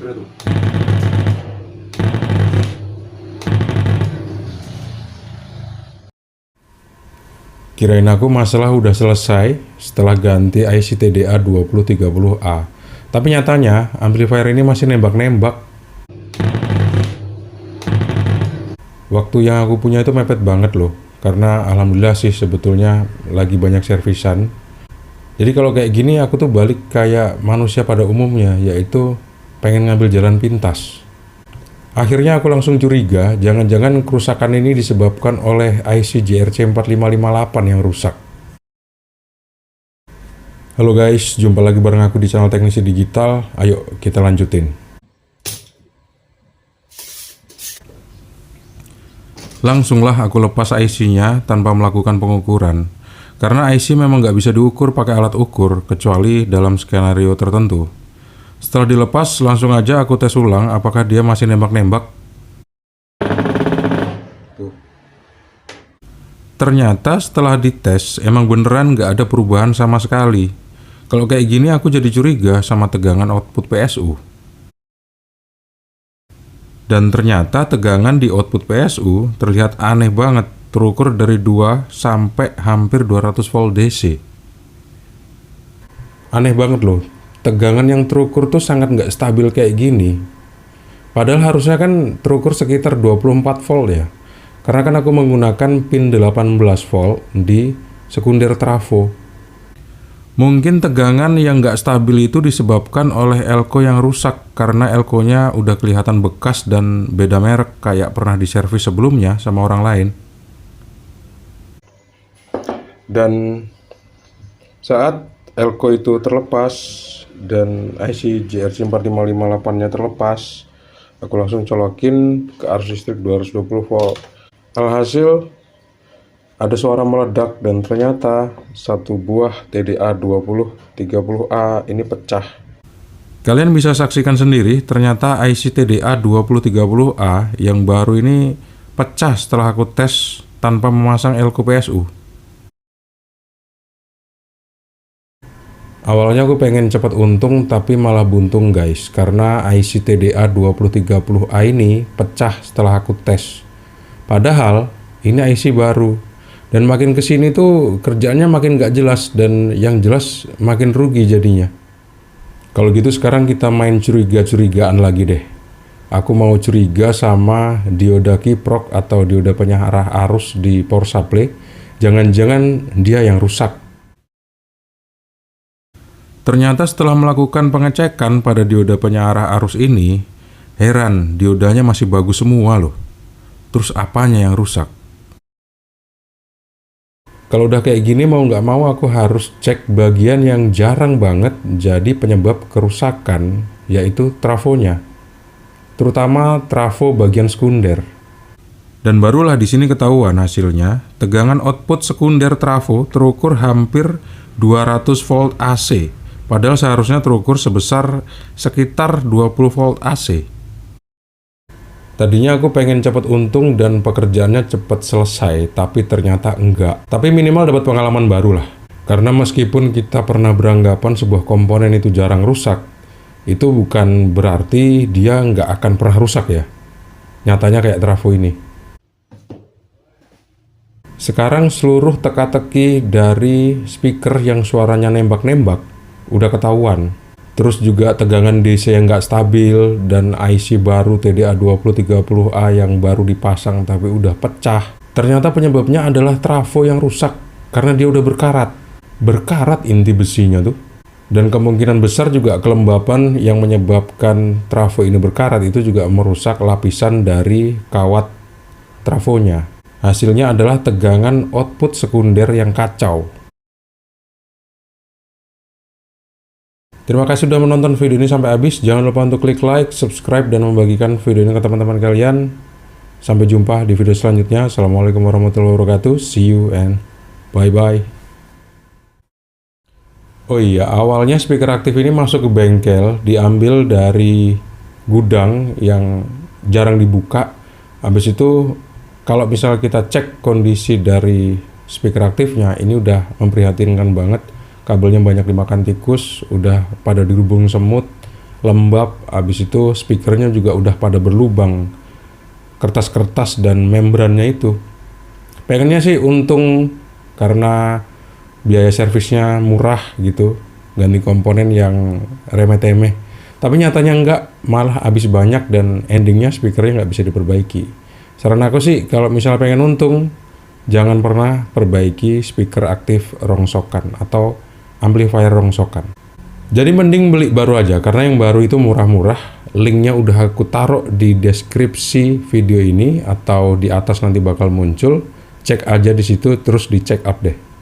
speaker itu. Kirain aku masalah udah selesai setelah ganti IC TDA 2030A. Tapi nyatanya amplifier ini masih nembak-nembak. Waktu yang aku punya itu mepet banget loh. Karena alhamdulillah sih sebetulnya lagi banyak servisan. Jadi kalau kayak gini aku tuh balik kayak manusia pada umumnya, yaitu pengen ngambil jalan pintas. Akhirnya aku langsung curiga, jangan-jangan kerusakan ini disebabkan oleh IC JRC4558 yang rusak. Halo guys, jumpa lagi bareng aku di channel Teknisi Digital. Ayo kita lanjutin. Langsunglah aku lepas IC-nya tanpa melakukan pengukuran. Karena IC memang nggak bisa diukur pakai alat ukur, kecuali dalam skenario tertentu. Setelah dilepas, langsung aja aku tes ulang apakah dia masih nembak-nembak. Ternyata setelah dites, emang beneran nggak ada perubahan sama sekali. Kalau kayak gini aku jadi curiga sama tegangan output PSU. Dan ternyata tegangan di output PSU terlihat aneh banget, terukur dari 2 sampai hampir 200 volt DC. Aneh banget loh. Tegangan yang terukur tuh sangat nggak stabil kayak gini. Padahal harusnya kan terukur sekitar 24 volt ya. Karena kan aku menggunakan pin 18 volt di sekunder trafo. Mungkin tegangan yang nggak stabil itu disebabkan oleh elko yang rusak. Karena elkonya udah kelihatan bekas dan beda merek kayak pernah diservis sebelumnya sama orang lain. Dan saat elko itu terlepas dan IC JRC4558-nya terlepas, aku langsung colokin ke arus listrik 220 volt. Alhasil ada suara meledak dan ternyata satu buah TDA 2030A ini pecah. Kalian bisa saksikan sendiri, ternyata IC TDA 2030A yang baru ini pecah setelah aku tes tanpa memasang elko PSU. Awalnya aku pengen cepat untung tapi malah buntung guys, karena IC TDA 2030A ini pecah setelah aku tes. Padahal ini IC baru, dan makin kesini tuh kerjaannya makin gak jelas, dan yang jelas makin rugi jadinya. Kalau gitu sekarang kita main curiga-curigaan lagi deh. Aku mau curiga sama dioda kiprok atau dioda pengarah arus di power supply. Jangan-jangan dia yang rusak. Ternyata setelah melakukan pengecekan pada dioda pengarah arus ini, heran, diodanya masih bagus semua loh. Terus apanya yang rusak? Kalau udah kayak gini mau nggak mau aku harus cek bagian yang jarang banget jadi penyebab kerusakan, yaitu trafonya. Terutama trafo bagian sekunder. Dan barulah di sini ketahuan hasilnya, tegangan output sekunder trafo terukur hampir 200 volt AC. Padahal seharusnya terukur sebesar sekitar 20 volt AC. Tadinya aku pengen cepat untung dan pekerjaannya cepat selesai, tapi ternyata enggak. Tapi minimal dapat pengalaman baru lah. Karena meskipun kita pernah beranggapan sebuah komponen itu jarang rusak, itu bukan berarti dia nggak akan pernah rusak ya. Nyatanya kayak trafo ini. Sekarang seluruh teka-teki dari speaker yang suaranya nembak-nembak udah ketahuan. Terus juga tegangan DC yang nggak stabil dan IC baru TDA 2030A yang baru dipasang tapi udah pecah. Ternyata penyebabnya adalah trafo yang rusak karena dia udah berkarat. Berkarat inti besinya tuh. Dan kemungkinan besar juga kelembapan yang menyebabkan trafo ini berkarat itu juga merusak lapisan dari kawat trafonya. Hasilnya adalah tegangan output sekunder yang kacau. Terima kasih sudah menonton video ini sampai habis. Jangan lupa untuk klik like, subscribe, dan membagikan video ini ke teman-teman kalian. Sampai jumpa di video selanjutnya. Assalamualaikum warahmatullahi wabarakatuh. See you and bye-bye. Oh iya, awalnya speaker aktif ini masuk ke bengkel, diambil dari gudang yang jarang dibuka. Habis itu, kalau misalnya kita cek kondisi dari speaker aktifnya, ini udah memprihatinkan banget. Kabelnya banyak dimakan tikus, udah pada dirubung semut, lembab, habis itu speakernya juga udah pada berlubang, kertas-kertas dan membrannya itu. Pengennya sih untung karena biaya servisnya murah gitu, ganti komponen yang remeh-temeh. Tapi nyatanya enggak, malah habis banyak dan endingnya speakernya nggak bisa diperbaiki. Saran aku sih kalau misalnya pengen untung, jangan pernah perbaiki speaker aktif rongsokan atau amplifier rongsokan. Jadi mending beli baru aja, karena yang baru itu murah-murah. Linknya udah aku taruh di deskripsi video ini atau di atas nanti bakal muncul. Cek aja di situ terus dicek up deh.